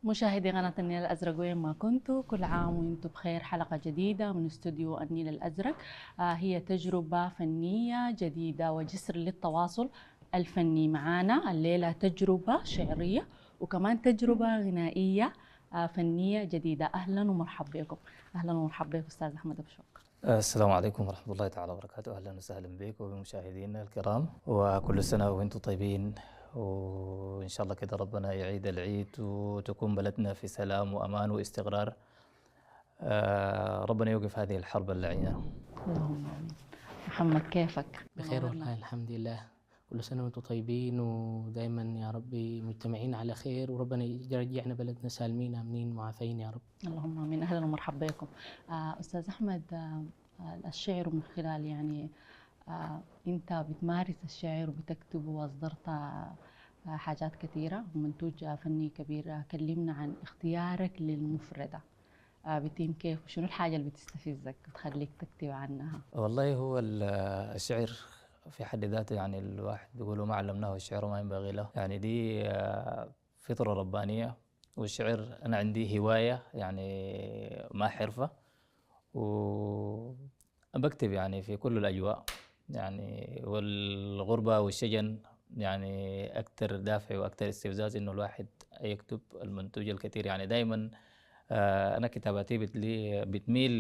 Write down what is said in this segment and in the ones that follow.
مشاهدي قناة النيل الأزرق وين ما كنتوا، كل عام وانتم بخير. حلقة جديدة من استوديو النيل الأزرق. هي تجربة فنية جديدة وجسر للتواصل الفني. معانا الليلة تجربة شعرية وكمان تجربة غنائية فنية جديدة. أهلا ومرحبا بكم. أهلا ومرحبا بك أستاذ أحمد أبو شوق. السلام عليكم ورحمة الله تعالى وبركاته. أهلا وسهلا بكم وبمشاهدينا الكرام، وكل سنة وأنتم طيبين، وإن شاء الله كده ربنا يعيد العيد وتكون بلدنا في سلام وأمان واستقرار. ربنا يوقف هذه الحرب اللعينة. اللهم آمين. محمد كيفك؟ بخير والله الحمد لله. كل سنة وانتم طيبين ودائما يا رب مجتمعين على خير، وربنا يرجعنا بلدنا سالمين آمنين معافين يا رب. اللهم آمين. أهلا ومرحبا بكم. أستاذ أحمد، الشعر من خلال يعني أنت بتمارس الشعر وبتكتب وأصدرت حاجات كثيرة ومنتوج فني كبير. كلمنا عن اختيارك للمفردة. بتم كيف وشنو الحاجة اللي بتستفزك بتخليك تكتب عنها؟ والله هو الشعر في حد ذاته، يعني الواحد بيقولوا ما علمناه الشعر ما ينبغي له، يعني دي فطرة ربانية. والشعر أنا عندي هواية يعني ما حرفة، وبكتب يعني في كل الأجواء، يعني والغربة والشجن يعني أكثر دافع وأكثر استفزاز إنه الواحد يكتب المنتوج الكثير. يعني دائما أنا كتاباتي بتميل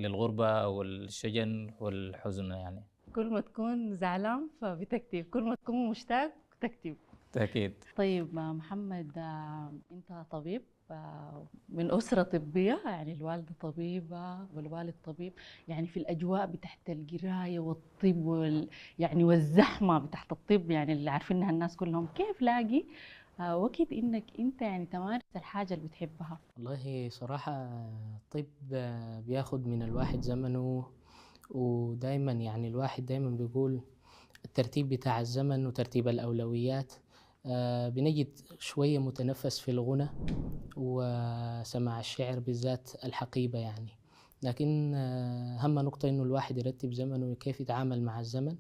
للغربة والشجن والحزن. يعني كل ما تكون زعلان فبتكتب، كل ما تكون مشتاق تكتب. تأكيد. طيب محمد، أنت طبيب من أسرة طبية، يعني الوالدة طبيبة والوالد طبيب. يعني في الأجواء بتحت القراية والطب يعني والزحمة بتحت الطب، يعني اللي عارفينها الناس كلهم، كيف لاقي وقت إنك أنت يعني تمارس الحاجة اللي بتحبها؟ والله صراحة الطب بياخد من الواحد زمنه، ودايما يعني الواحد دايما بيقول الترتيب بتاع الزمن وترتيب الأولويات. بنجد شوية متنفس في الغنى وسماع الشعر بالذات الحقيبة يعني. لكن أهم نقطة إنه الواحد يرتب زمنه وكيف يتعامل مع الزمن،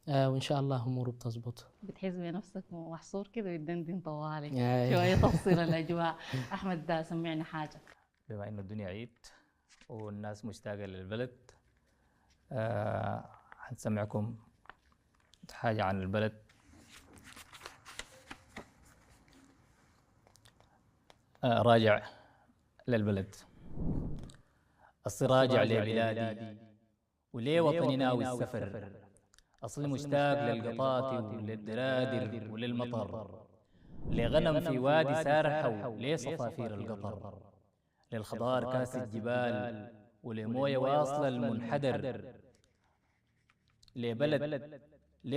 وإن شاء الله أموره بتظبط. بتحس بنفسك محصور كده وتدندن طوالي آه. شوية تفصيل الأجواء. أحمد سمعنا حاجة. بما إنه الدنيا عيد والناس مشتاقة للبلد، هنسمعكم حاجة عن البلد. راجع للبلد، أصل راجع لبلادي وليه وطني ناوي السفر. أصلي مشتاق للقطاط وللدرادر وللمطر، لغنم في وادي سارحة وليه صفافير القطر، للخضار كاس الجبال ولموية واصلة المنحدر، ليه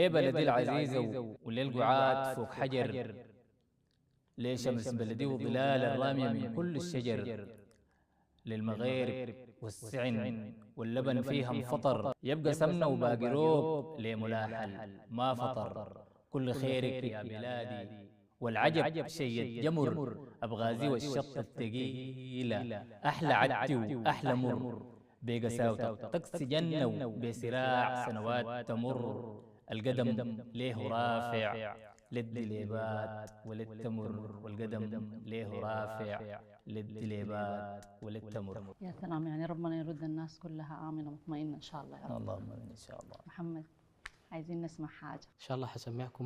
بلدي العزيزة وللقعاد فوق حجر، ليه شمس بلدي وظلال الرامية من كل الشجر، للمغيرب والسعن واللبن فيها انفطر، يبقى سمنة وباقي روب ليه ملاحل ما فطر. كل خيرك يا بلادي والعجب شيء جمر، أبغازي والشط الثقيلة أحلى عدتي وأحلى مر، بقساوتك تقسي جنة بسراع سنوات تمر، القدم ليه رافع للدليبات وللتمر، والقدم ليه رافع للدليبات وللتمر. يا سلام، يعني ربنا يرد الناس كلها آمنة مطمئنة إن شاء الله يا رب. اللهم آمين إن شاء الله. محمد، عايزين نسمع حاجة. إن شاء الله حسمعكم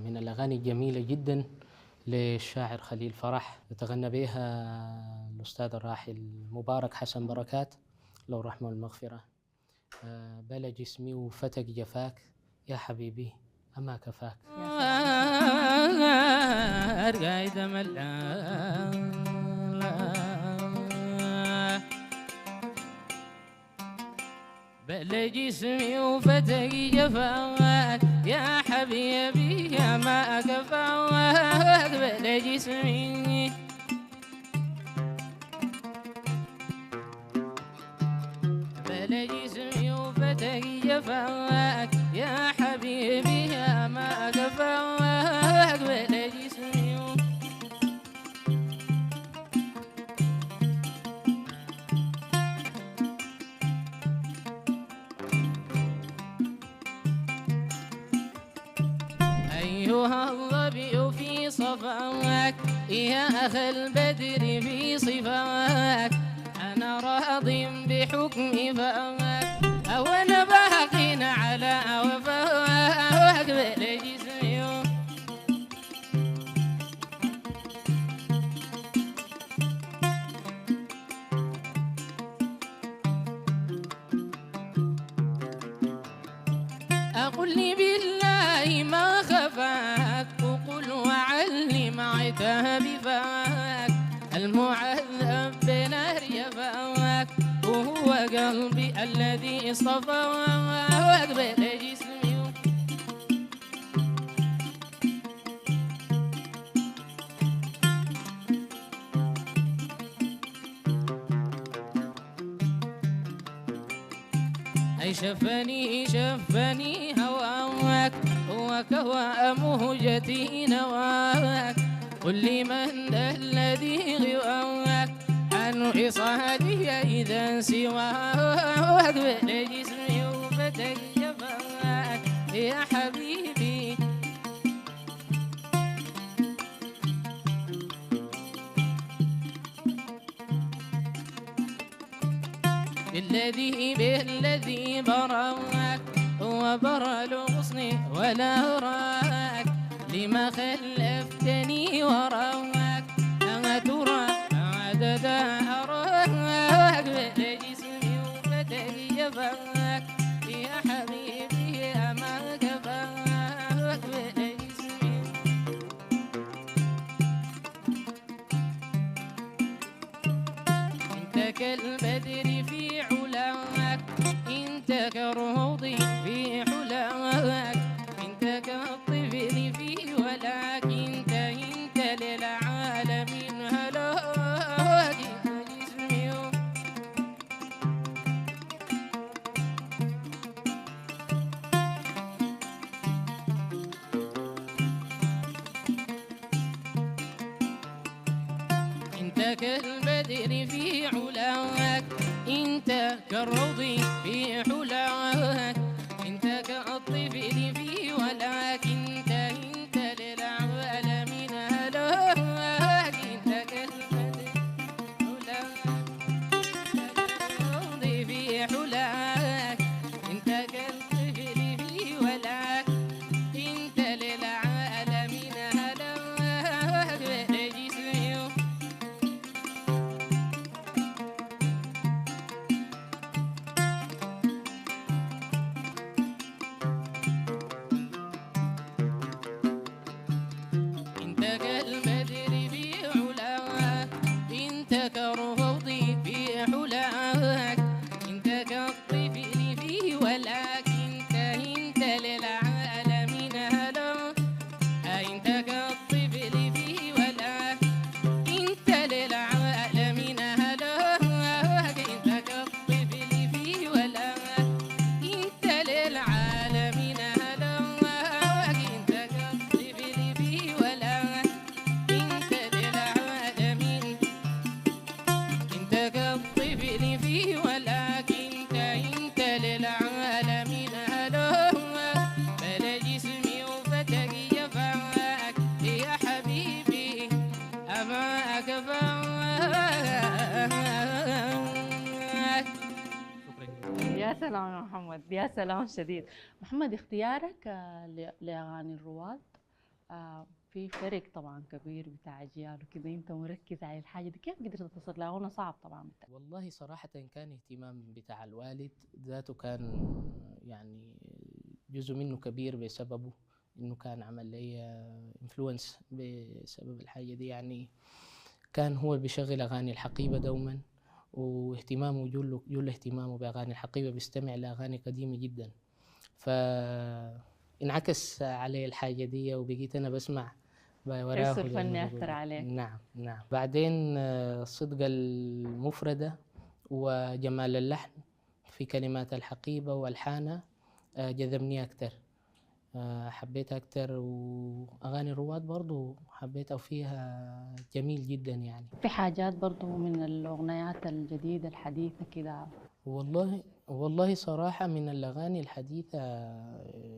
من الأغاني الجميلة جدا للشاعر خليل فرح، يتغنى بها الأستاذ الراحل مبارك حسن بركات له الرحمة والمغفرة. بلا جسمي وفتك جفاك يا حبيبي أما كفاك. بلا جسمي وفتك جفاك يا حبيبي يا ما كفاك. بلا جسمي بلا جسمي وفتك جفاك يا حبيبي يا ما كفاك. بلا جسمي أي أيها الظبي في صفاك يا أخ البدر في صفاك، أنا راض بحكم فاك وأنا باق على وفاك بجسمي. أقول لي بالله ما خفاك، وقل وعلم عتاب فاك، المعذب بنار يفاك، وهو قلبي الذي اصطفاك بجسمي. أي شفني هواك وكوى مهجتي نواك، قل لي من ذا الذي غواك عن إصادي إذا سواك بجسمي وفتك جفاك يا حبيبي. بالذي براك وبرى الغصن ولا راك، لما خلفتني وراك لا ترى عدد أراك بجسمي وفتك جفاك يا حبيبي أما كفاك بجسمي. انت كالبدر في علاك، انت كالروض في حلاك، انت كالطفل في ولاك، انت للعالمين هلاك جسمي. انت كالبدر في علاك، انت كالروض في حلاك، انت كالطفل في ولاك، انت للعالمين هلاك، انت كالبدر حلاك، انت كالروض في حلاك، انت كالطفل في ولاك، انت للعالمين هلاك بجسمي. انت كالبدر في علاك، انت كالروض في حلاك، انت كالطفل في ولاك، انت للعالمين هلاك، انت كالطفل في ولاك، انت للعالمين هلاك، انت كالطفل في ولاك، انت للعالمين هلاك، انت كالطفل في ولاك، انت للعالمين، انت كالطفل في ولاك، انت للعالمين هلاك بلا جسمي وفتك جفاك يا حبيبي أما كفاك. يا سلام يا محمد، يا سلام شديد. محمد، اختيارك لأغاني الرواد في فرق طبعا كبير بتاع أجيال وكذا، أنت مركز على الحاجة دي، كيف قدرت تصل لها؟ هنا صعب طبعا. والله صراحة كان اهتمام بتاع الوالد ذاته، كان يعني جزء منه كبير بسببه، انه كان عمل لي انفلونس بسبب الحاجة دي. يعني كان هو بيشغل اغاني الحقيبة دوما، واهتمامه جل اهتمامه باغاني الحقيبة، بيستمع لاغاني قديمة جدا، فانعكس علي الحاجة دي، وبقيت انا بسمع وراه. حس الفني أثر عليك. نعم نعم. بعدين صدق المفردة وجمال اللحن في كلمات الحقيبة والحانة جذبني أكتر، حبيتها أكتر. وأغاني الرواد برضو حبيتها، وفيها جميل جدا يعني. في حاجات برضو من الأغنيات الجديدة الحديثة كده؟ والله صراحة من الأغاني الحديثة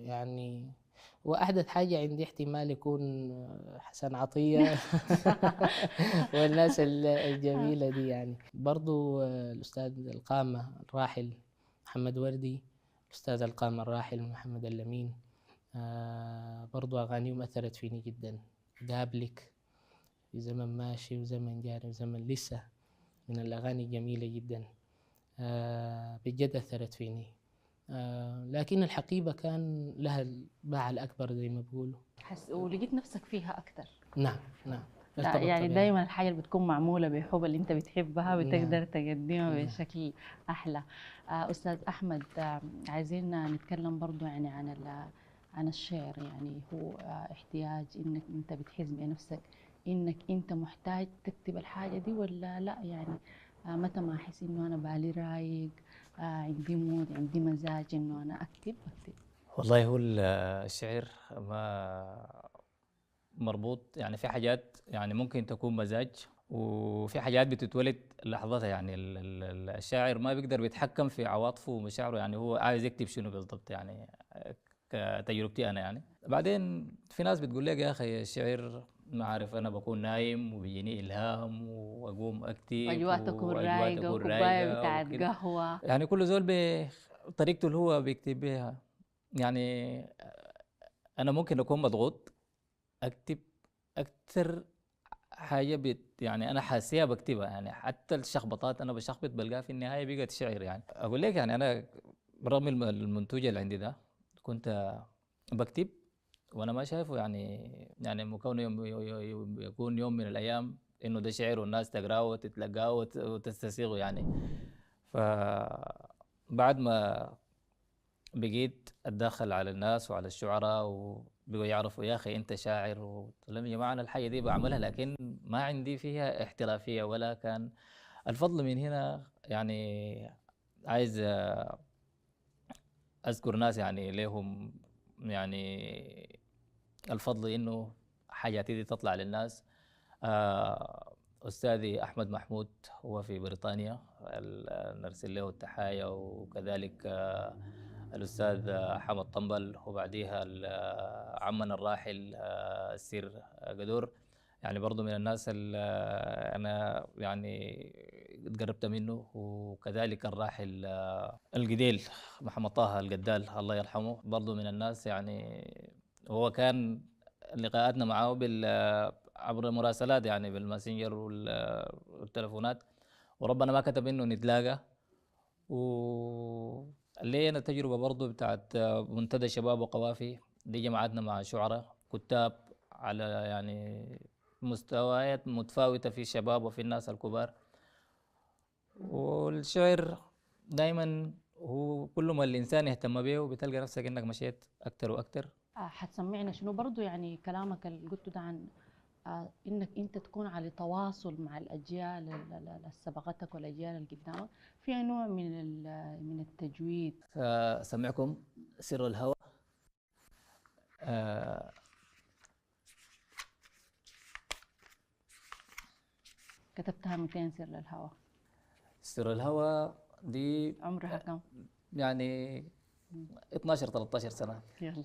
يعني وأحدث حاجة عندي احتمال يكون حسن عطية والناس الجميلة دي يعني. برضو الأستاذ القامة الراحل محمد وردي، الأستاذ القامة الراحل محمد اللمين، برضو أغانيهم أثرت فيني جدا. قابلك، في زمن ماشي وزمن جاري وزمن لسه، من الأغاني الجميلة جدا، بجد أثرت فيني. لكن الحقيبة كان لها الباع الأكبر زي ما بيقولوا. ولقيت نفسك فيها أكثر. نعم نعم. لا يعني دائما الحاجة اللي بتكون معمولة بحب اللي أنت بتحبها بتقدر تقدمها نعم. بشكل أحلى. أستاذ أحمد، عايزين نتكلم برضو يعني عن الشعر. يعني هو احتياج إنك أنت بتحس بنفسك إنك أنت محتاج تكتب الحاجة دي ولا لا؟ يعني متى ما أحس إنه أنا بالي رايق، عندي مود، عندي مزاج إنه أنا أكتب. والله هو الشعر ما مربوط، يعني في حاجات يعني ممكن تكون مزاج، وفي حاجات بتتولد لحظتها. يعني الشاعر ما بيقدر بيتحكم في عواطفه ومشاعره، يعني هو عايز يكتب شنو بالضبط. يعني كتجربتي انا، يعني بعدين في ناس بتقول لك يا اخي الشعر ما عارف، انا بكون نايم وبيجيني الهام واقوم اكتب وأجواء تكون واجواء رايقة تكون وكوباية رايقه بتاعت وكده. قهوة. يعني كل زول بطريقته اللي هو بيكتب بيها. يعني انا ممكن اكون مضغوط اكتب اكثر حاجه يعني انا حاسيها بكتبها. يعني حتى الشخبطات انا بشخبط بلقاها في النهايه بقت شعر. يعني اقول لك يعني انا برغم المنتوج اللي عندي ده كنت بكتب وانا ما شايفه يعني مكون يكون يوم من الايام انه ده شعر والناس تقراه وتتلقاه وتستسيغه. يعني فبعد ما بقيت اتدخل على الناس وعلى الشعراء وبقوا يعرفوا يا اخي انت شاعر، وقلت لهم يا جماعه انا الحاجه دي بعملها لكن ما عندي فيها احترافيه ولا كان الفضل من هنا. يعني عايز اذكر ناس يعني لهم يعني الفضل انه حاجاتي دي تطلع للناس. أستاذي أحمد محمود هو في بريطانيا، نرسل له التحايا، وكذلك الأستاذ حمد طنبل، وبعديها عمنا الراحل السير قدور. يعني برضو من الناس اللي أنا يعني تقربت منه. وكذلك الراحل القديل محمد طه القدال الله يرحمه، برضو من الناس يعني. هو كان لقاءاتنا معه عبر المراسلات، يعني بالماسنجر والتلفونات، وربنا ما كتب انه نتلاقى. ولينا تجربه برضو بتاعت منتدى شباب وقوافي، دي جمعتنا مع شعراء كتاب على يعني مستويات متفاوته في الشباب وفي الناس الكبار. والشعر دائما هو كل ما الانسان يهتم به بتلقى نفسك انك مشيت اكثر واكثر. حتسمعنا شنو برضو يعني كلامك اللي قلته ده عن انك انت تكون على تواصل مع الاجيال اللي سبقتك والاجيال اللي قدامك، فيها نوع من التجويد. سمعكم سر الهوى. كتبتها 200 سر للهوى. سر الهوى دي عمرها كم؟ يعني 12 13 سنة. يلا.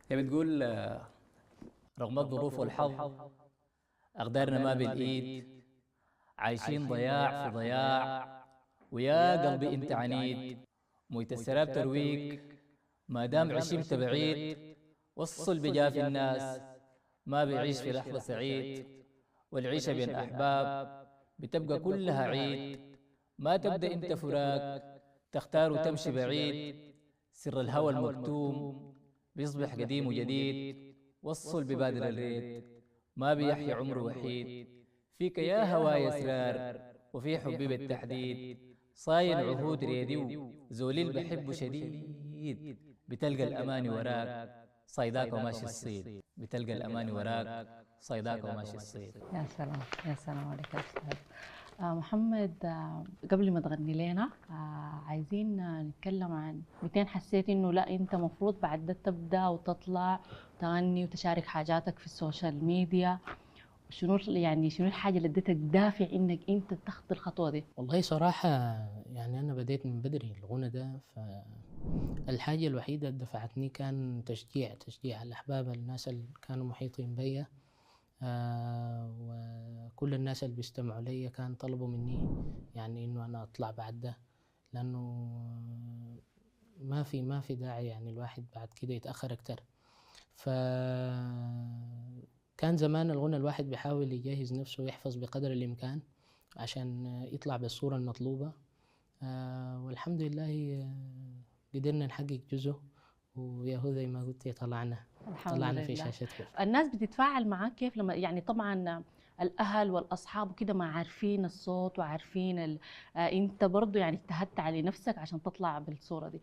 هي بتقول رغم الظروف والحظ أقدارنا ما بالإيد، عايشين ضياع في ضياع، ويا قلبي أنت عنيد، مويت السراب ترويك ما دام عشمت بعيد، وصل بجاف الناس ما بيعيش في لحظة سعيد، والعيشة بين أحباب بتبقى كلها عيد، ما تبدأ أنت فراق تختار وتمشي بعيد، سر الهوى المكتوم بيصبح قديم وجديد، وصل ببادر الريد ما بيحيا عمر وحيد، فيك يا هواي أسرار وفي حبي بالتحديد، صاين عهود ريدي زوليل بحبه شديد، بتلقى الأمان وراك صيداك وماشي الصيد، بتلقى الأمان وراك صيداك وماشي الصيد. يا سلام يا سلام عليك يا أستاذ محمد. قبل ما تغني لنا عايزين نتكلم عن 200. حسيت انه لا انت مفروض بعد ده تبدا وتطلع تغني وتشارك حاجاتك في السوشيال ميديا. شنو يعني شنو الحاجه اللي اديتك دافع انك انت تاخذ الخطوه دي؟ والله صراحة يعني أنا بديت من بدري الغنى ده، الحاجة الوحيدة اللي دفعتني كان تشجيع الأحباب، الناس اللي كانوا محيطين بيا، وكل الناس اللي بيستمعوا لي كان طلبوا مني يعني إنه أنا أطلع بعد ده، لأنه ما في داعي يعني الواحد بعد كده يتأخر أكتر. فكان زمان الغنى الواحد بيحاول يجهز نفسه ويحفظ بقدر الإمكان عشان يطلع بالصورة المطلوبة. والحمد لله قدرنا نحقق جزء، وياهو زي ما قلت طلعنا في شاشتكم. الناس بتتفاعل معاك كيف لما يعني طبعا الاهل والاصحاب وكده ما عارفين الصوت وعارفين انت برضو يعني اجتهدت على نفسك عشان تطلع بالصوره دي،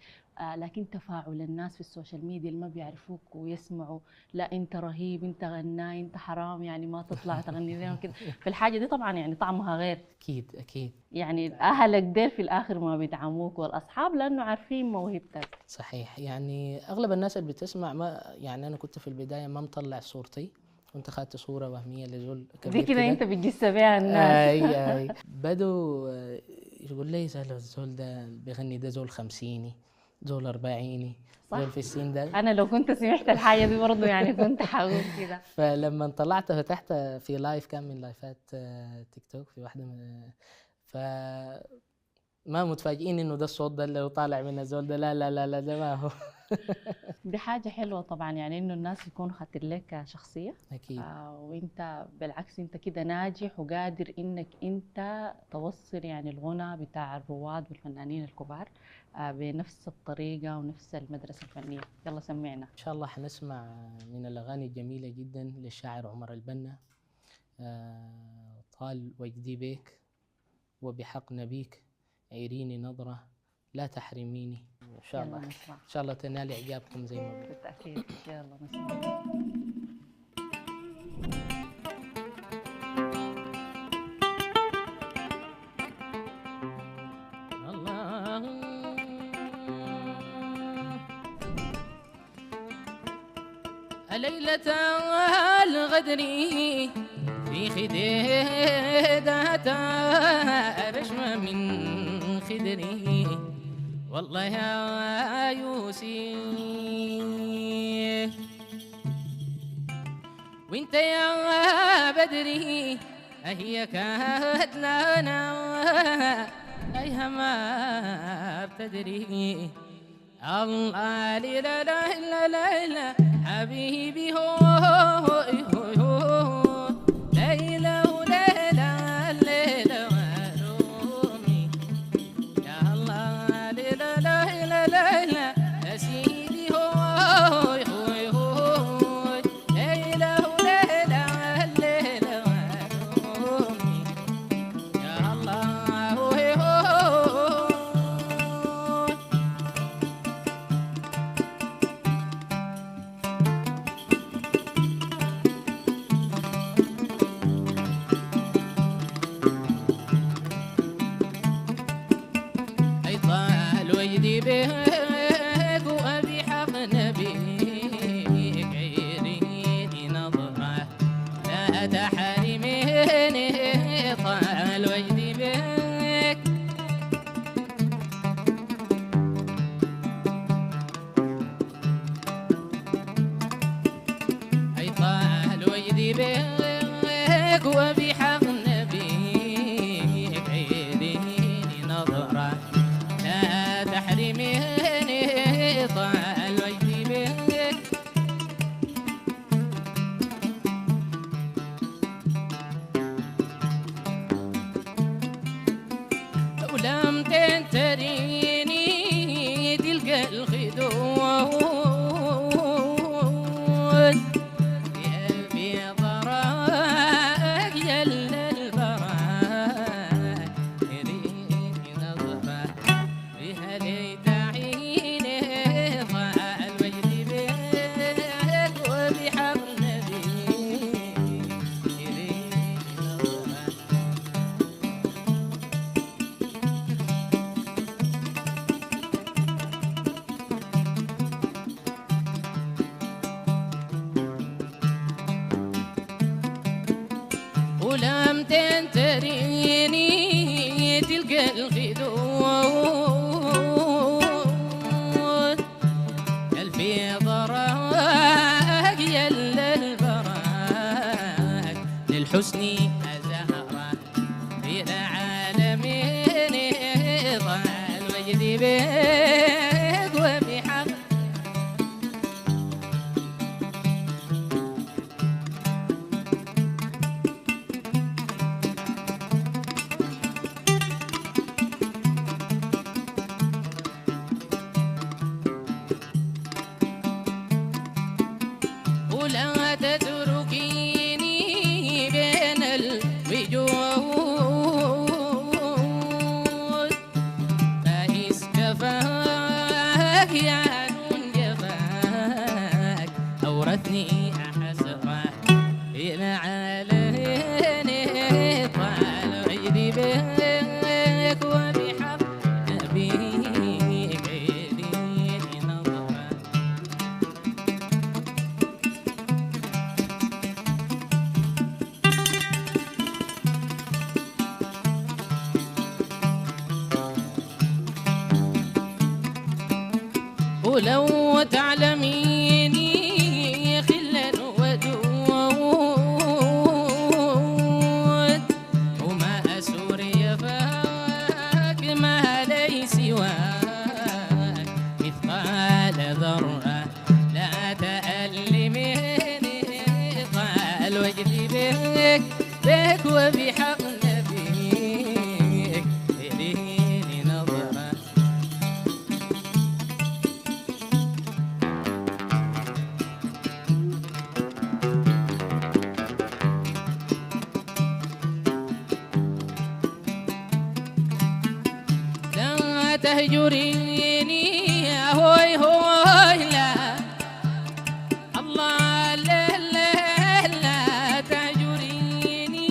لكن تفاعل الناس في السوشيال ميديا اللي ما بيعرفوك ويسمعوا لا انت رهيب، انت غناي، انت حرام يعني ما تطلع تغني لنا كده، في الحاجه دي طبعا يعني طعمها غير. اكيد يعني اهلك دير في الاخر ما بيدعموك والاصحاب لانه عارفين موهبتك. صحيح. يعني اغلب الناس اللي بتسمع، ما يعني انا كنت في البدايه ما مطلع صورتي، كنت اخذت صوره وهميه لزول كبير دي كده انت بتجس بيها الناس. اي بدوا يقول لي الزول ده بيغني، ده زول 50، زول 40، زول في السن ده. انا لو كنت سمعت الحاجه دي برضه يعني كنت حقول كده. فلما طلعت فتحت في لايف، كان من لايفات تيك توك في واحده من ما متفاجئين انه ده الصوت ده اللي طالع من الزول ده، لا لا لا لا ده ما هو. دي حاجه حلوه طبعا، يعني انه الناس يكونوا خاطر لك كشخصيه اكيد. وانت بالعكس انت كده ناجح وقادر انك انت توصل يعني الغنى بتاع الرواد والفنانين الكبار بنفس الطريقه ونفس المدرسه الفنيه. يلا سمعنا. ان شاء الله حنسمع من الاغاني الجميله جدا للشاعر عمر البنا، طال وجدي بيك، وبحق نبيك عيريني نظرة لا تحرميني. إن شاء الله نسمع. إن شاء الله تنال إعجابكم زي ما بالتأكيد. يلا نسمع. ليلة الغدر في خديدتها رشمة من خدري، والله يا يوسف وانت يا بدري هي كانت لنا ايها ما بتدري. الله لا لا لا لا لا حبيبي هو ليلى وليلى الليلة ورومي، يا الله ليلى ليلى ليلى يا سيدي هو ليلى وليلى الليلة ورومي، يا الله بيك وأبي حق نبيك عيريني نظرة لا تحرميني، طال وجدي بيك أي طال وجدي بيك وأبي حق نبيك عيريني نظرة لا تحرميني، طال وجدي بيك لو لم تنتريني تلقى الخدود في ضراك جل البراك يريني نظرة بها ليت عيني، طال وجدي بيك وبحق نبيك يريني نظرة. ولم تنتريني تلقى الخدود الحسن زهرة في العالمين طال وجدي بك وبحق ولا تتركيني بين الوجود فإذ كفاك يا نون جفاك أورثني حسرة إلى عالين طال عيدي بك وبحق نبيك عيدي نظرة ولو تعلميني خلا ودود وما أسور يفاك ما لي سواك مثقال ذرة لا تألميني طال وجدي بك وبحق نبيك إليني نظرة لا تهجريني هوي هوي لا الله لا لا لا تهجريني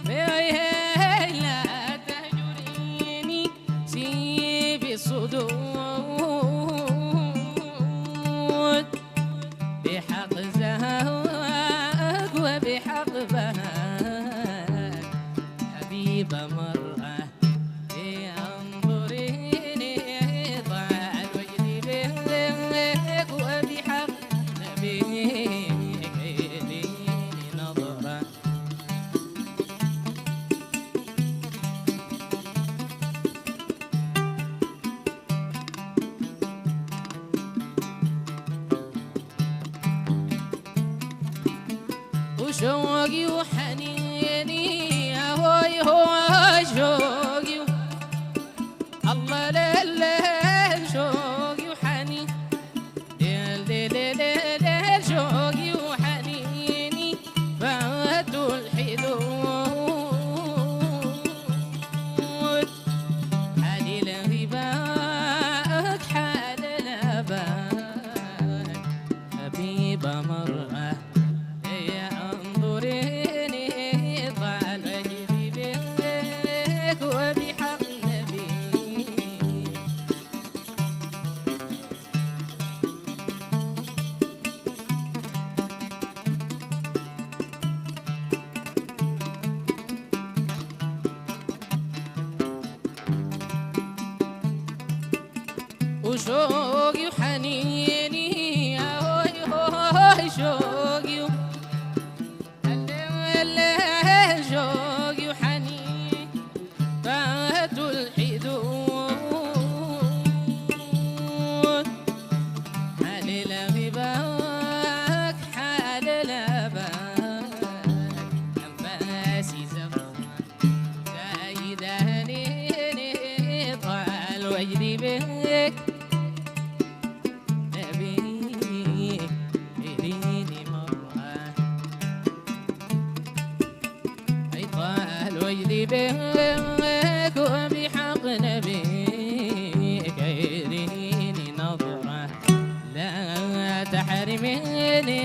لا تهجريني سيب الصدود بحق زهاك وبحق بهاك حبيب مرأة انظريني طال وجدي بك وبحق نبيك إليني نظرة وشوقي وحنيني هوي هوي شوقي الله لا لا شوقي وحنين ليل ليل ليل شوقي وحنيني فاتوا الحدود حالي لغيبك حال الأبد حبيبة مرأة يا انظريني طال وجدي بك وبحق نبيك وشوقي وحنيني يا هوي هوي شوقي شوقي وحنين فاتوا الحدود حالي لغيبك حال الأبد أنفاسي زفرة زايداني طال وجدي بك نبيك إليني مرة طال وجدي بك وبحق نبيك إليني نظرة لا تحرميني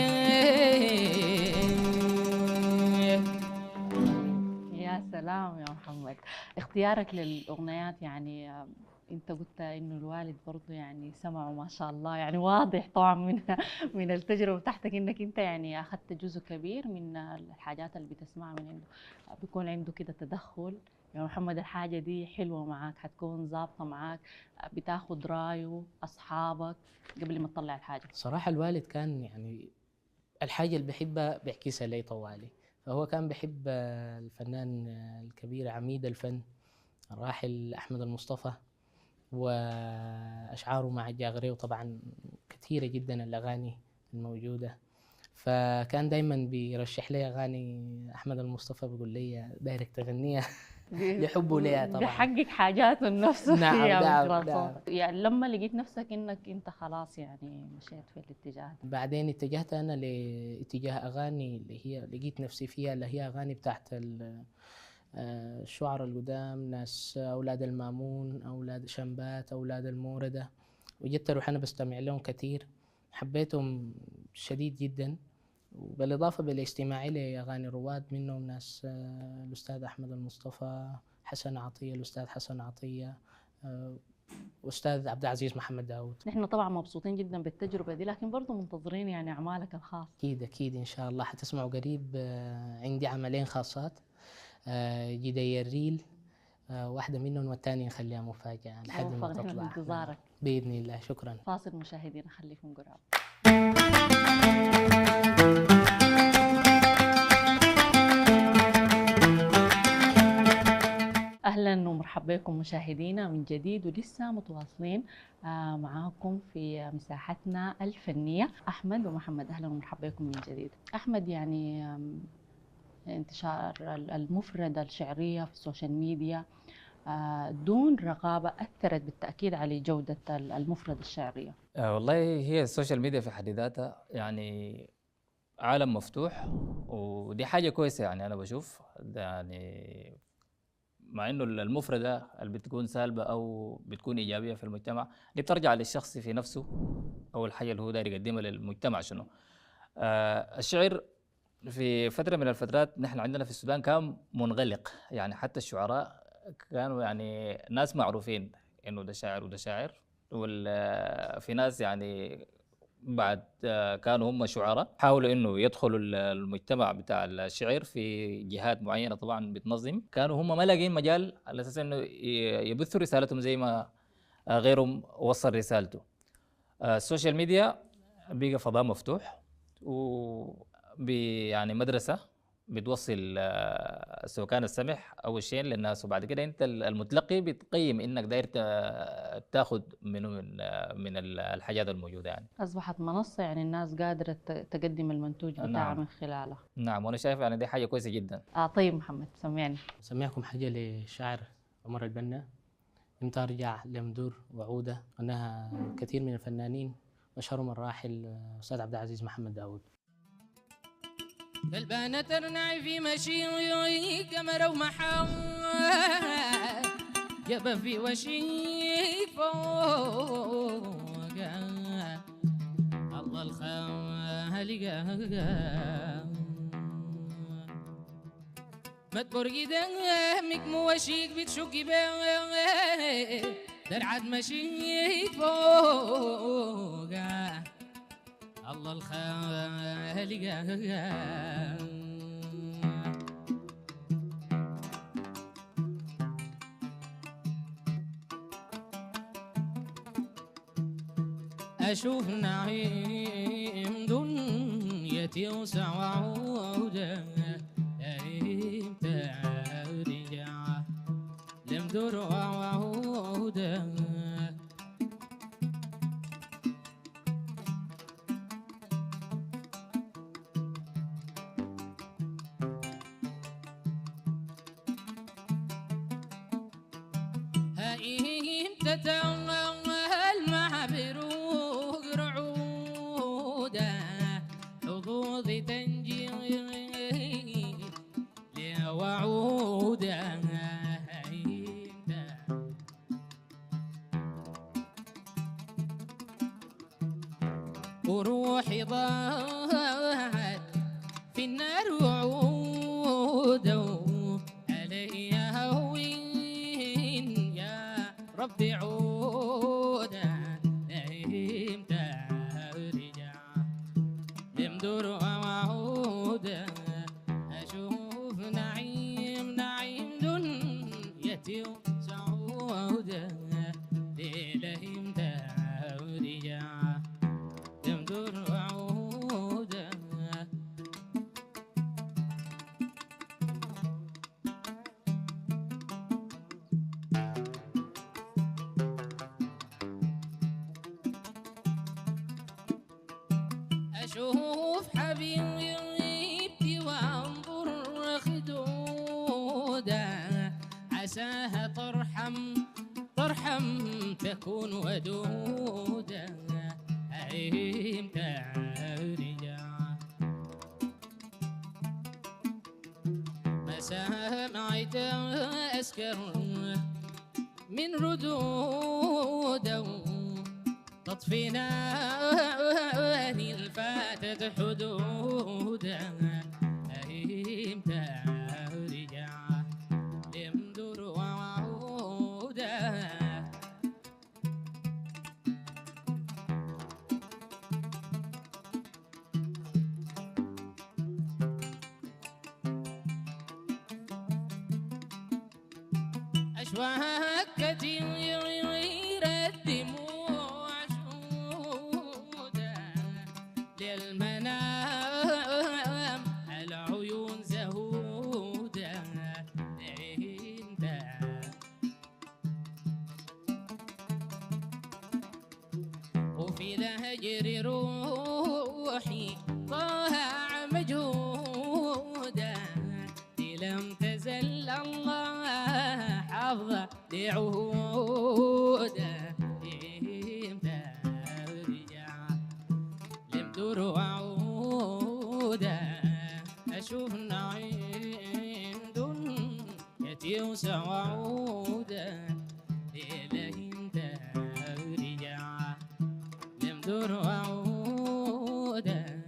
يا سلام يا محمد. اختيارك للأغنيات يعني انت قلت انه الوالد برضه يعني سمعه ما شاء الله، يعني واضح طبعا من التجربه بتاعتك انك انت يعني اخذت جزء كبير من الحاجات اللي بتسمعها من عنده، بيكون عنده كده تدخل. يا محمد الحاجه دي حلوه معاك، حتكون ظابطه معاك، بتاخد رايه اصحابك قبل ما تطلع الحاجه. صراحة الوالد كان يعني الحاجة اللي بحبها بيحكيها لي طوالي، هو كان بيحب الفنان الكبير عميد الفن الراحل أحمد المصطفى، وأشعاره مع الجاغري، وطبعا كثيرة جدا الأغاني الموجودة. فكان دايما بيرشح لي أغاني أحمد المصطفى، بيقول لي دايرك تغنيها لحبه ليها طبعا. بيحقق حاجات من نفسه نعم فيها من نعم خلال نعم. صوتك. يعني لما لقيت نفسك انك انت خلاص يعني مشيت في الاتجاه ده. بعدين اتجهت أنا لاتجاه أغاني اللي هي لقيت نفسي فيها، اللي هي أغاني بتاعت الشعراء القدام، ناس أولاد المامون، أولاد شنبات، أولاد الموردة، وجدت أروح أنا بستمع لهم كثير، حبيتهم شديد جدا. وبالإضافة بالاستماع لأغاني رواد منهم ناس الأستاذ أحمد المصطفى، حسن عطية، الأستاذ حسن عطية، وأستاذ عبد العزيز محمد داود. نحن طبعا مبسوطين جدا بالتجربة دي، لكن برضو منتظرين يعني أعمالك الخاصة. أكيد أكيد إن شاء الله حتسمعوا قريب. عندي عملين خاصات، جدي الريل، واحدة منهم والثانية نخليها مفاجأة لحد ما موفق، نحن تطلع. بانتظارك. بإذن الله. شكرا. فاصل مشاهدينا، خليكم قراب. اهلا ومرحبا بكم مشاهدينا من جديد، ولسه متواصلين معاكم في مساحتنا الفنيه. احمد ومحمد، اهلا ومرحبا بكم من جديد. احمد، يعني انتشار المفردة الشعرية في السوشيال ميديا دون رقابة أثرت بالتأكيد على جودة المفردة الشعرية. والله هي السوشيال ميديا في حد ذاتها يعني عالم مفتوح، ودي حاجة كويسة يعني أنا بشوف يعني، مع إنه المفردة اللي بتكون سالبة أو بتكون إيجابية في المجتمع دي بترجع للشخص في نفسه أو الحاجة اللي هو داير يقدمها للمجتمع شنو. الشعر في فترة من الفترات نحن عندنا في السودان كان منغلق، يعني حتى الشعراء كانوا يعني ناس معروفين إنه ده شاعر وده شاعر، في ناس يعني بعد كانوا هم شعراء حاولوا انه يدخلوا المجتمع بتاع الشعر في جهات معينه طبعا بتنظم، كانوا هم ما لاقين مجال على اساس انه يبثوا رسالتهم زي ما غيرهم وصل رسالته. السوشيال ميديا بقى فضاء مفتوح، يعني مدرسه بتوصل السوكان السمح اول شيء للناس، وبعد كده انت المتلقي بتقيم انك داير تاخذ من الحاجات الموجوده يعني. أصبحت منصة يعني الناس قادرة تقدم المنتوج بتاعها نعم. من خلالها. نعم، وانا شايف يعني دي حاجه كويسه جدا. طيب محمد، سمعني. سمعكم حاجة للشاعر عمر البنا، امتى ارجع لمدور وعودة، انها كثير من الفنانين واشهرهم الراحل استاذ عبد العزيز محمد داود. قلبانة ترنع في مشي قمر ومحا جاب في وشي فوق الله الخالق ما تبرقي دمك موشيك بتشكي بيه درعد مشي فوق الله الخالق. أشوف نعيم دنيتي وسع وعودة إمتى رجع لمدور وعودة إمتى تأمل مع بروق رعودة حظوظي تنجي وعودة وروحي ضاعت في النار وعودة علي هوين يا ربي عودة امتى رجع لمدور وعودة أشوف نعيم دنيتي وسعودة ليلة امتى رجع لمدور وعودة وارحم تكون ودودا هيم ترجع ما سمعت أسكر من ردودا تطفينا الفاتت حدودا هيم ترجع لمدر وعودا أشواك كثير الدموع شهودا للمنام العيون زهودا انت وفي الهجر روحي ضاع مجهودا لم تزل الله حافظة لعهودا امتى ارجع لمدر وعودا اشوف نعيم دنيتي وسعودا ليلة امتى ارجع لمدر وعودا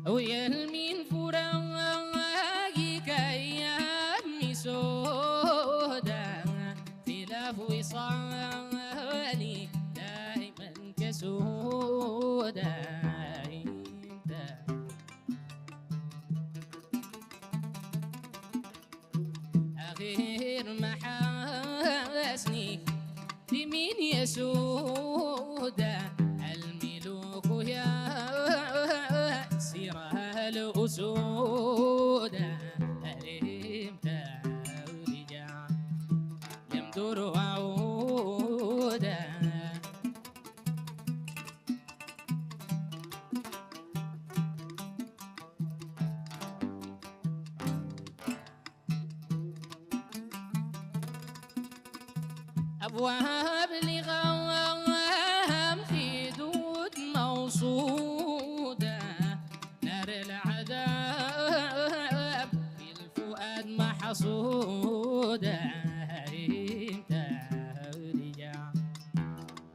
ويا المين فراقك ايامي سودا في لاف وصالي دائما كسودا انت اخير محاسني في مين يسودا الملوك يا سيرها الأسودا امتى ارجع لمدر وعودا أبواب لغام في دود موصودا نار العذاب في الفؤاد محصودا امتى ارجع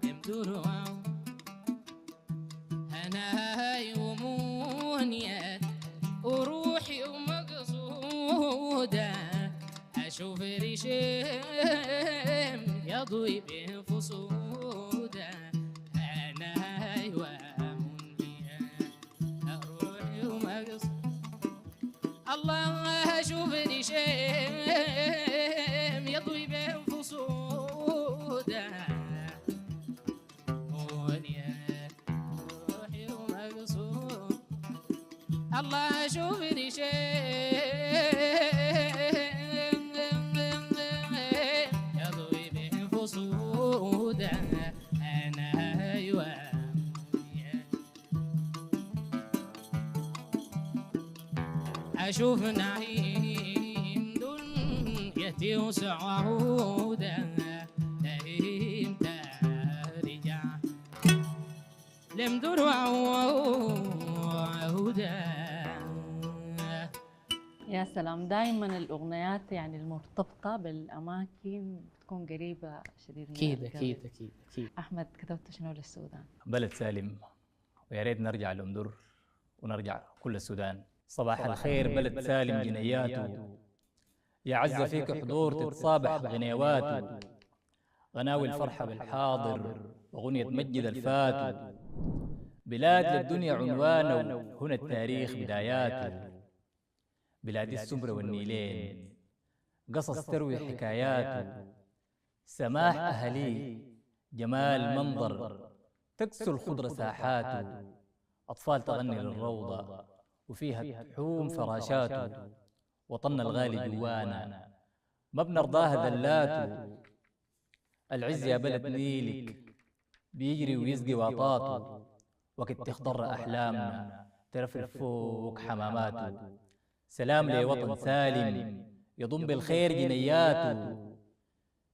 يمدر انا يومونيات وروحي ومقصودا اشوف ريشم يضوي بفصودا انا روحي ومقصود الله اشوفني شيم يضوي بفصودا روحي ومقصود الله اشوفني شيم يضوي بفصودا انا أشوف نعيم دنيتي وسعودا امتى ارجع لمدر وعودا. يا سلام، دائما الأغنيات يعني المرتبطة بالأماكن بتكون قريبة شديدة. أكيد أكيد أكيد أكيد. أحمد، كتبت شنو للسودان؟ بلد سالم، ويا ريت نرجع لأمدر ونرجع كل السودان. صباح الخير بلد سالم جنياته، يا عز فيك حضور تتصابح غنيواته، غناوي الفرحة بالحاضر وغنية مجد الفات، بلاد للدنيا عنوانه هنا التاريخ بداياته، بلاد السمر والنيلين قصص تروي حكاياته، سماح أهلي جمال منظر تكسو الخضر ساحاته، أطفال تغني للروضة وفيها تحوم فراشاته، وطن الغالي جوانا ما بنرضاها ذلاته، العز يا بلد نيلك بيجري ويسقي واطاته، وقت تخضر أحلامنا ترفرف فوق حماماته. سلام لوطن سالم يضم بالخير جنياته،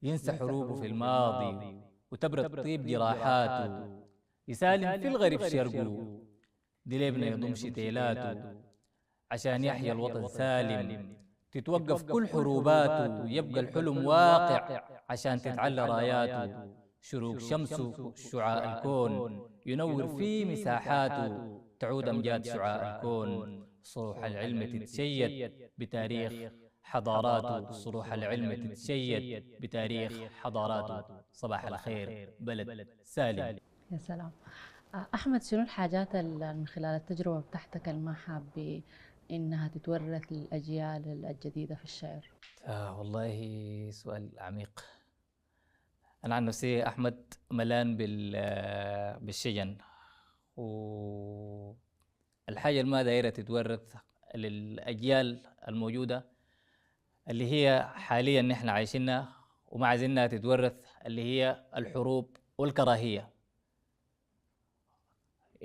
ينسى حروبه في الماضي وتبرد طيب جراحاته. يسالم في الغريب شرقه، دليبنا يضم شتيلاته، عشان يحيا الوطن سالم تتوقف كل حروباته. يبقى الحلم واقع عشان تتعلى راياته. شروق شمسه شعاع الكون ينور في مساحاته. تعود أمجاد شعاع الكون، صروح العلم تتشيد بتاريخ حضاراته. صروح العلم تتشيد بتاريخ حضاراته. صباح الخير بلد سالم. يا سلام. أحمد، شنو الحاجات اللي من خلال التجربة بتاعتك اللي ما حابة إنها تتورث للأجيال الجديدة في الشعر؟ والله سؤال عميق. أنا عن نفسي أحمد ملان بالشجن، والحاجة اللي ما دايرة تتورث للأجيال الموجودة اللي هي حاليا نحن عايشينها وما عايزينها تتورث، اللي هي الحروب والكراهية.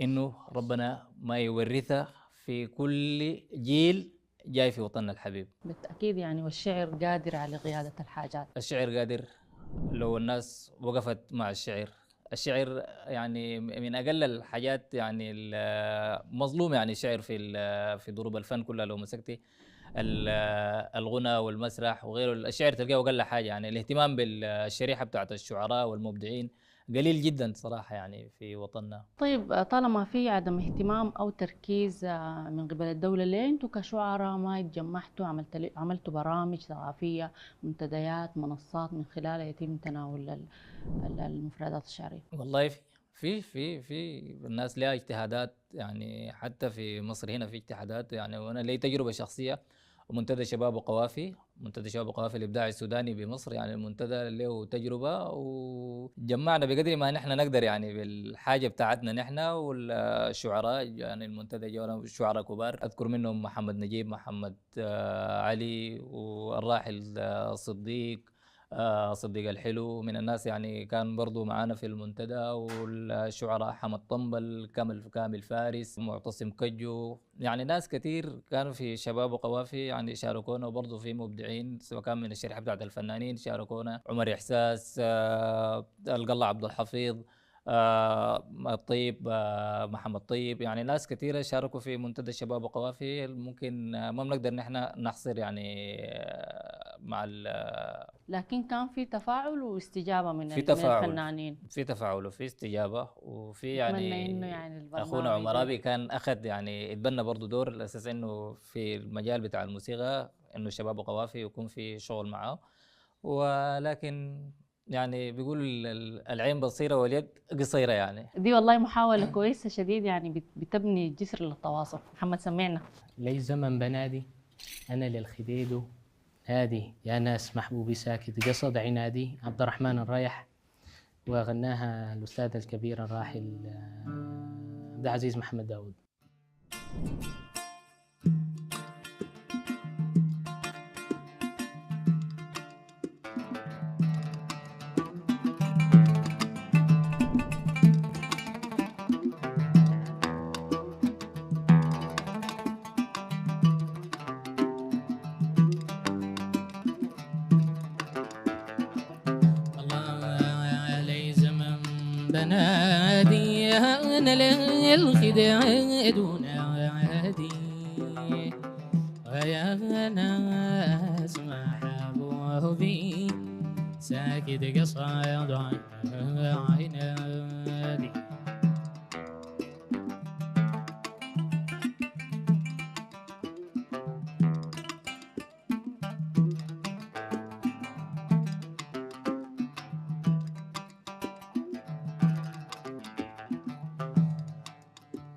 إنه ربنا ما يورثها في كل جيل جاي في وطننا الحبيب. بالتأكيد يعني، والشعر قادر على قيادة الحاجات. الشعر قادر لو الناس وقفت مع الشعر. الشعر يعني من أقل الحاجات يعني المظلومة، يعني الشعر في ضروب الفن كلها. لو مسكتي الغنى والمسرح وغيره، الشعر تلقاه أقل حاجة. يعني الاهتمام بالشريحة بتاعت الشعراء والمبدعين قليل جدا صراحة يعني في وطننا. طيب، طالما في عدم اهتمام أو تركيز من قبل الدولة، ليه أنتوا كشعراء ما اتجمعتوا عملتوا برامج ثقافية، منتديات، منصات من خلالها يتم تناول المفردات الشعرية؟ والله في الناس لها اجتهادات، يعني حتى في مصر هنا في اجتهادات. يعني وانا لي تجربه شخصيه، ومنتدى شباب وقوافي، منتدى شباب وقوافي الابداعي السوداني بمصر. يعني المنتدى له تجربه، وجمعنا بقدر ما نحن نقدر يعني بالحاجه بتاعتنا نحن والشعراء. يعني المنتدى جونا شعراء كبار، اذكر منهم محمد نجيب، محمد علي، والراحل صديق صديق الحلو من الناس يعني كان برضو معانا في المنتدى. والشعراء حمد طنبل، كامل فارس، معتصم كجو، يعني ناس كثير كانوا في شباب وقوافي يعني شاركونا. وبرضو في مبدعين سواء كان من الشريحة بتاعت الفنانين شاركونا، عمر إحساس، القلع عبد الحفيظ، الطيب، محمد طيب. يعني ناس كثيرة شاركوا في منتدى الشباب وقوافي. ممكن ما بنقدر نحن نحصر يعني مع لكن كان في تفاعل واستجابة من في تفاعل، الفنانين. في تفاعل وفي استجابة. وفي أتمنى إنه يعني البرنامج أخونا عمرابي كان أخذ يعني اتبنى برضو دور الأساس إنه في المجال بتاع الموسيقى إنه الشباب وقوافي يكون في شغل معه. ولكن يعني بيقول العين بصيرة واليد قصيرة. يعني دي والله محاولة كويسة شديد، يعني بتبني جسر للتواصل. محمد سمعنا. لي زمن بنادي أنا للخديد نادي، يا ناس محبوبي ساكت قصد عنادي. عبد الرحمن الريح، وغناها الأستاذ الكبير الراحل عبد العزيز محمد داود. بنادي أنا للخداع دون عادي، ويا ناس محبوبي ساكت قصاد عنادي.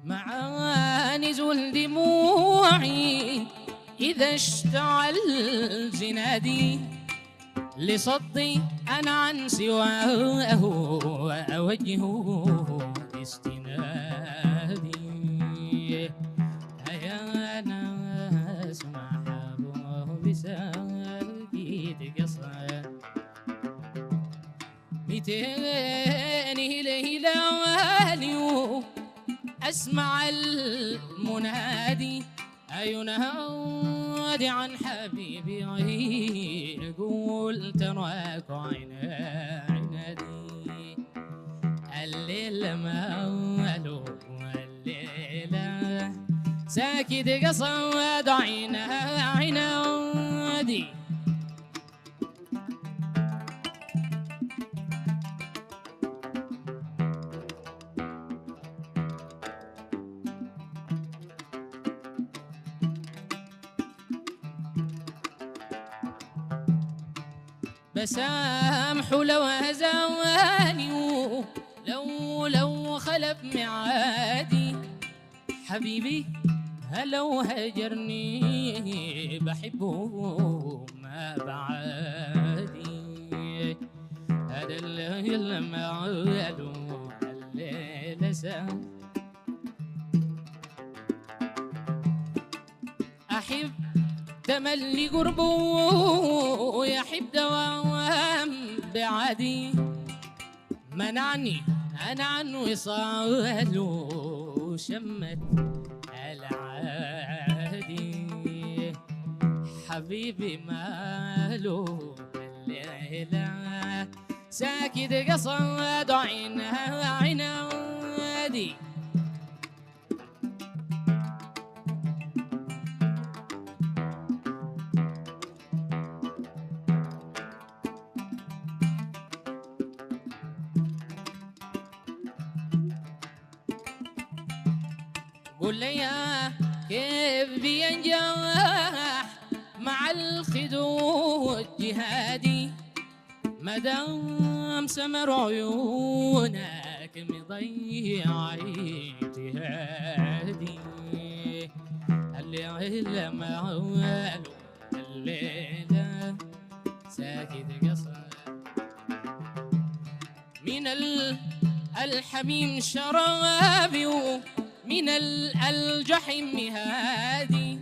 معاني زول دموعي إذا اشتعل زنادي، لصدي أنا عن سواه وأوجهه استنادي. يا ناس محبوب ساكت قصة 200 ليلى أسمع المنادي ينادي عن حبيبي يقول تراك عنادي الليلة ماله الليلة ساكت قصد عنادي بسامح لو هزاني لو خلف معادي حبيبي لو هجرني بحبه ما بعادي هذا الليل معاله الليل سام أحب تملي قربه يحب دوام بعدي منعني أنا عن وصاله شمت العادي حبيبي ماله الليلة ساكت قصد عنادي قول لي كيف بينجح مع الخدود جهادي مدام سمر عيونك مضيع اجتهادي الليلة معاله الليلة ساكت قصر من الحميم شرابي من الجحيم هادي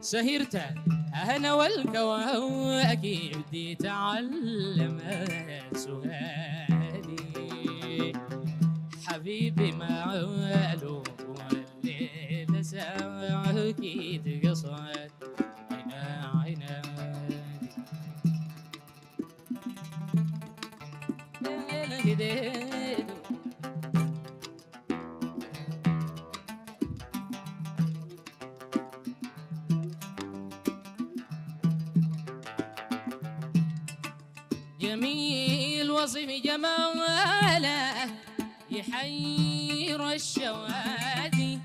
سهرت أنا والكواكب دي تعلم سهادي حبيبي معاله والليل ساكت قصد عنادي جميل وصف جماله يحير الشوادي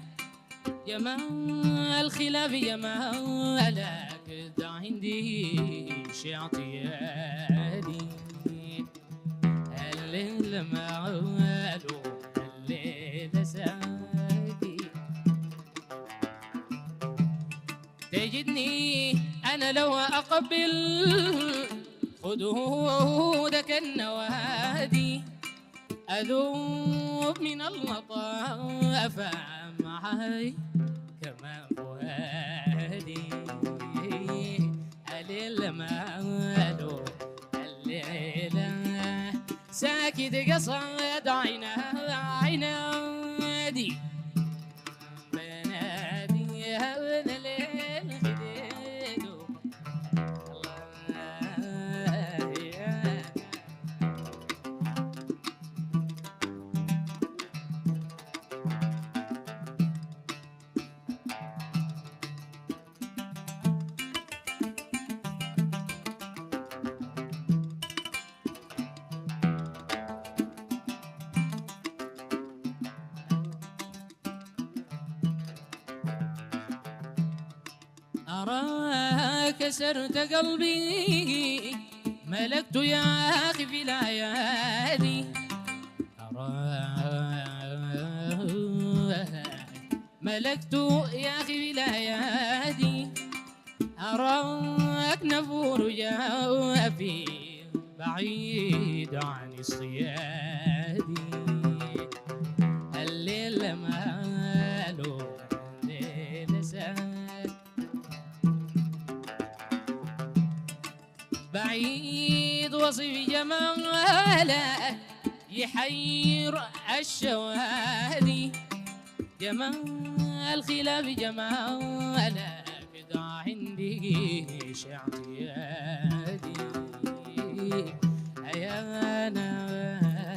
جمال خلاف جمالك ده عندي شي اعتيادي الليل معاله الليل ساكي تجدني انا لو اقبل خدودك النوادي أذوب من اللطافة معاي كما فؤادي الليل ماله الليلة ساكت قصد عنادي بنادي هذا الليل خديده أراك كسرت قلبي ملكت يا أخي في الأيادي أراك ملكت يا أخي في الأيادي أراك نفور جوافي بعيد عن الصياد الليل ماله الليل ساد بعيد وصف جمالك يحير الشوادي جمال خلاف جمال فدا عندي اعتيادي أنا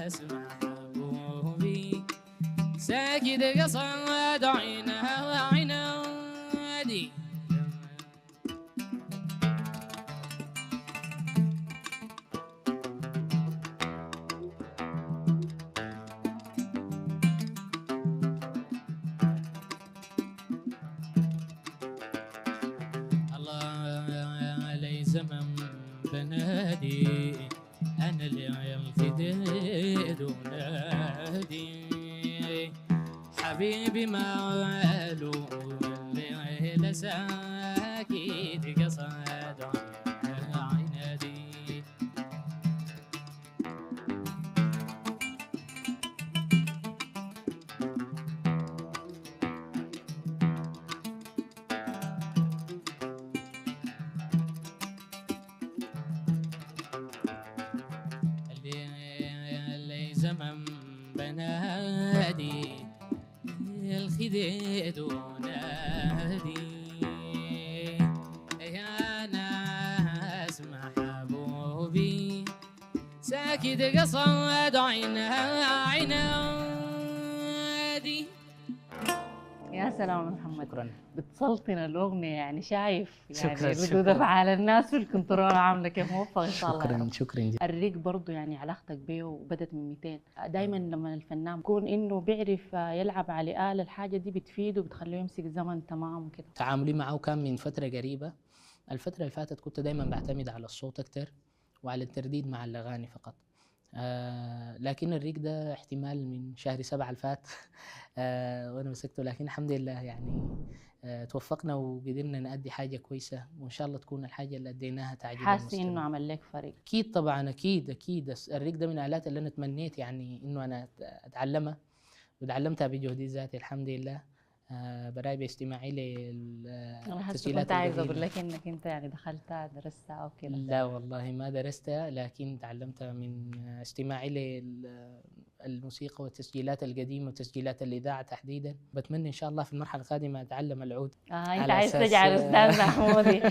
اسمع حبوبي ساكت قصاد عينها عنادي الله لي زمن بنادي أنا اللي الفديد ونادي حبيبي ماله اللي ساكت قصد عنادي اللي زمن بنادي الخديد ونادي يا ناس محبوبي ساكت قصد عينها عنادي. يا سلام محمد، شكرا. بتسلطن الأغنية يعني، شايف يعني شكراً، ردود شكراً. أفعال الناس في الكنترول عاملة كيف. موفق إن شاء الله يا شكرا رب. شكرا جدا. الريق برضو يعني علاقتك بيه بدت من 200. دايما لما الفنان يكون انه بيعرف يلعب على آلة، الحاجة دي بتفيده وبتخليه يمسك زمن تمام وكده. تعاملي معه كان من فترة قريبة. الفترة اللي فاتت كنت دايما بعتمد على الصوت أكتر وعلى الترديد مع الأغاني فقط. لكن الريق ده احتمال من شهر 7 الفات وأنا مسكته، لكن الحمد لله يعني توفقنا وقدرنا نأدي حاجة كويسة، وإن شاء الله تكون الحاجة اللي أديناها تعجب حاسس المستمع. انه عمل لك فريق؟ أكيد طبعا، أكيد الريق ده من الآلات اللي أنا تمنيت يعني إنه أنا أتعلمها، وتعلمتها بجهدي ذاتي الحمد لله. براي باستماعي انا هسه للتسجيلات كنت عايزه اقول القديمة. لك انك انت يعني دخلتها درستها او كده. لا والله ما درستها، لكن تعلمتها من استماعي للموسيقى والتسجيلات القديمة وتسجيلات الإذاعة تحديدا. بتمنى إن شاء الله في المرحلة القادمة أتعلم العود. انت على عايز أساس تجعل استاذ محمودي.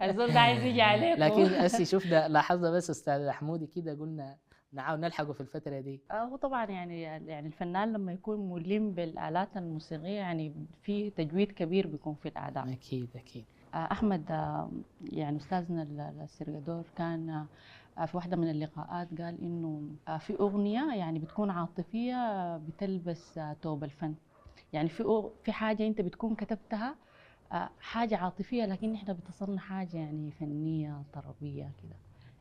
الزول ده عايز يجي عليك. لكن أسي شوف ده لاحظنا بس أستاذ حمودي كده قلنا نحاول نلحقه في الفترة دي. هو طبعا يعني الفنان لما يكون ملم بالآلات الموسيقية يعني في تجويد كبير بيكون في الأداء. أكيد. أحمد، يعني أستاذنا السرقادور كان في واحدة من اللقاءات قال إنه في أغنية يعني بتكون عاطفية بتلبس ثوب الفن. يعني في حاجة أنت بتكون كتبتها حاجة عاطفية، لكن إحنا بتصلنا حاجة يعني فنية طربية كده.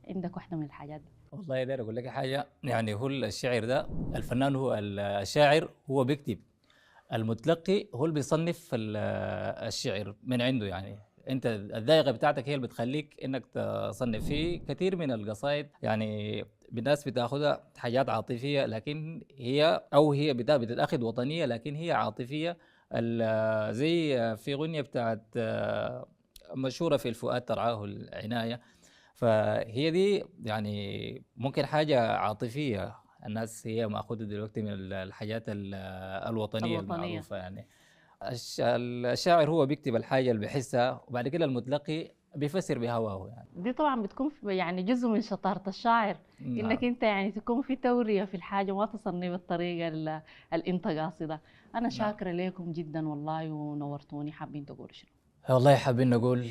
عندك واحدة من الحاجات دي؟ والله داير اقول لك حاجه، يعني هو الشعر ده الفنان هو الشاعر هو بيكتب، المتلقي هو اللي بيصنف الشعر من عنده. يعني انت الذائقه بتاعتك هي اللي بتخليك انك تصنف فيه. كثير من القصائد يعني الناس بتاخذها حاجات عاطفيه، لكن هي بتتاخذ وطنيه، لكن هي عاطفيه. زي في اغنيه بتاعت مشهوره في الفؤاد ترعاه العنايه، فهي دي يعني ممكن حاجة عاطفية الناس هي مأخوذة دلوقتي من الحاجات الوطنية المعروفة. يعني الشاعر هو بيكتب الحاجة اللي بيحسها، وبعد كده المتلقي بيفسر بهواه. يعني دي طبعا بتكون يعني جزء من شطارة الشاعر. انك انت يعني تكون في تورية في الحاجة وما تصني بالطريقة اللي انت قاصدها. انا شاكرة لكم جدا والله ونورتوني. حابين تقولوا شنو؟ والله حابين نقول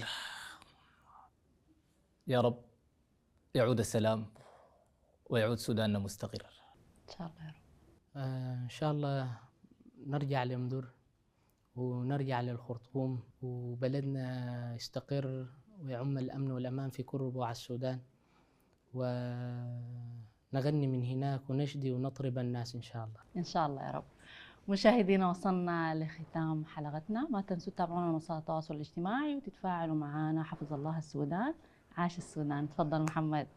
يا رب يعود السلام ويعود سوداننا مستقر ان شاء الله يا رب. إن شاء الله نرجع لمدر ونرجع للخرطوم وبلدنا يستقر ويعم الأمن والأمان في كل ربوع السودان، ونغني من هناك ونشدي ونطرب الناس إن شاء الله. ان شاء الله يا رب. مشاهدينا، وصلنا لختام حلقتنا. ما تنسوا تتابعونا على وسائل التواصل الاجتماعي وتتفاعلوا معنا. حفظ الله السودان، عاش السودان. تفضل محمد.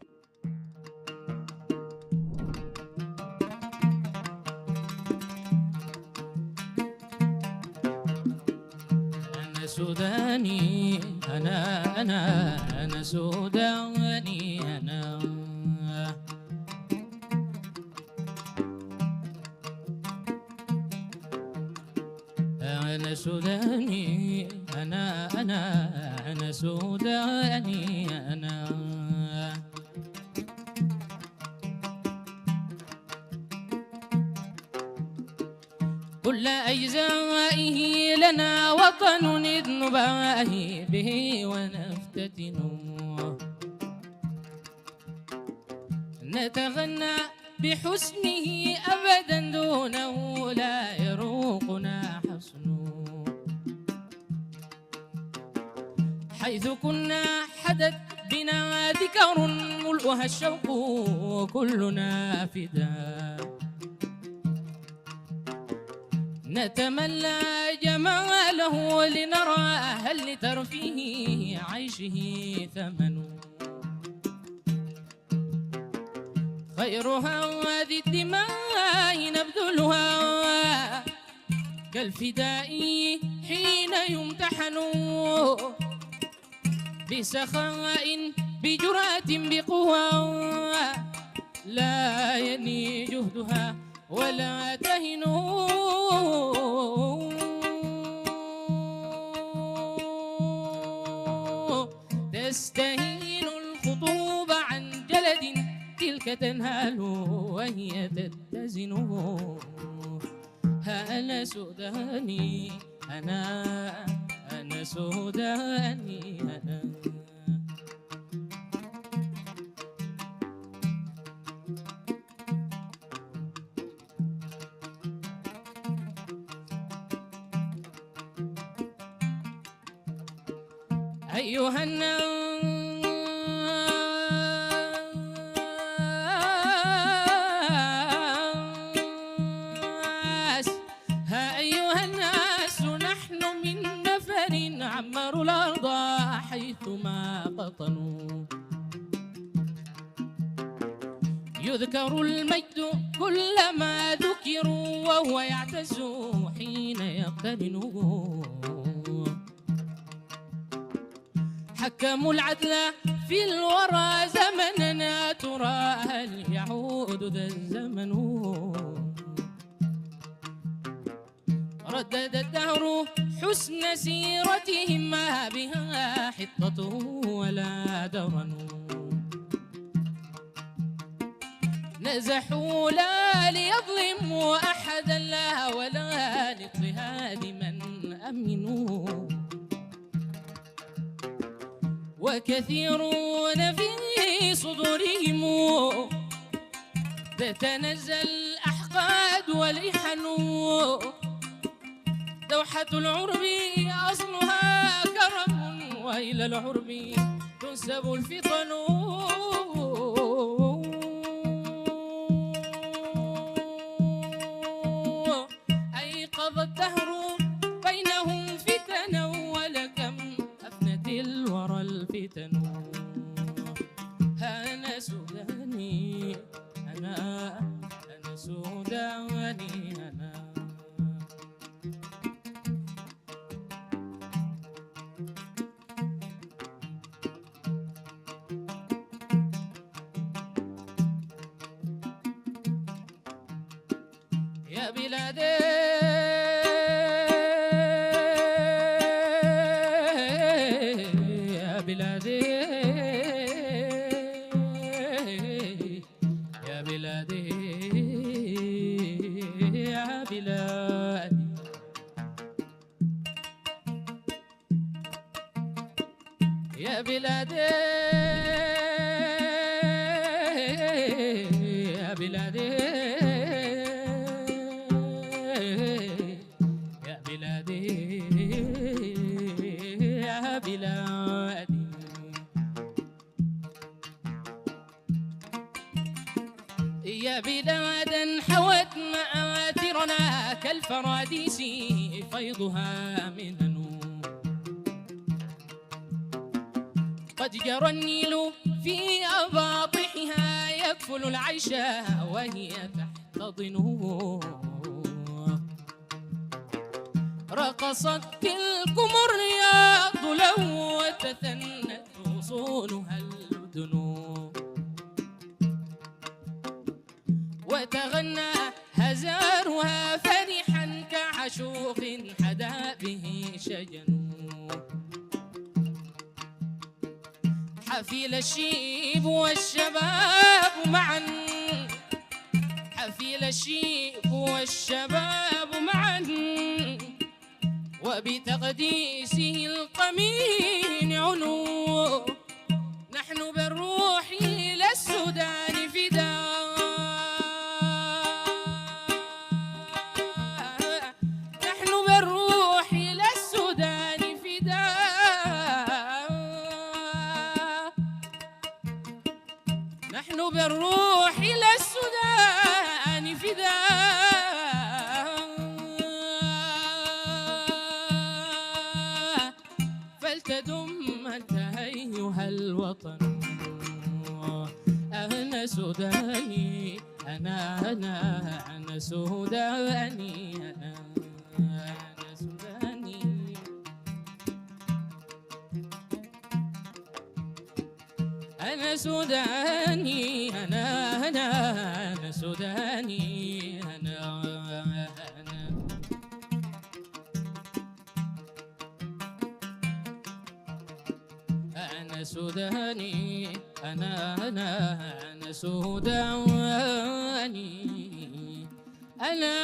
أنا سوداني، أنا سوداني، أنا سوداني، أنا سوداني أنا. كل أجزائه لنا وطن إذ نباهي به ونفتتن، نتغنى بحسنه أبدا دونه لا يروقنا حسن. حيث كنا حدث بنا ذكر ملؤها الشوق كلنا فداء، نتملى جماله لنرى هل لترفيه عيشه ثمن. خيرها هذه الدماء نبذلها كالفداء حين يمتحن، بسخاء بجرأة بقوى لا يني جهدها ولا تهن. تستهين الخطوب عن جلد تلك تنهال وهي تتزن. أنا سوداني، أنا سوداني أنا. أيها الناس، أيها الناس، نحن من نفر عمروا الأرض حيثما قطنوا. يذكر المجد كلما ذكروا وهو يعتز حين يقترن. حكموا العدل في الورى زمننا، ترى هل يعود ذا الزمن. ردد الدهر حسن سيرتهم ما بها حطة ولا درن. نزحوا لا ليظلموا أحدا لا ولا لاضطهاد من أمنوا. وكثيرون في صدورهم تتنزل الأحقاد والإحن. دوحة العرب أصلها كرم وإلى العرب تنسب الفطن. أيقظ الدهر بينهم فتنا ولكم أفنت الورى الفتن. أنا سوداني، أنا سوداني أنا. يا بلادي يا بلادي يا بلادي يا بلادي. يا بلادي يا بلادي يا بلادي يا بلادي. يا بلادا حوت مآثرنا كالفراديس فيضها منن. قد جرى النيل في أباطحها يكفل العيش وهي تحتضنه. رقصت تلكم الرياض لو وتثنت غصونها اللدن. وتغنى هزارها فرحا كعشوق حدا به شجن حفيل الشيب والشباب معا حفيل الشيب والشباب معا وبتقديسه القمين علو نحن بالروح إلى السودان فداء نحن بالروح إلى السودان فداء نحن بالروح إلى السودان فداء فلتدم أنت أيها الوطن أنا سوداني أنا سوداني أنا سوداني أنا سوداني أنا سوداني أنا سوداني أنا سوداني أنا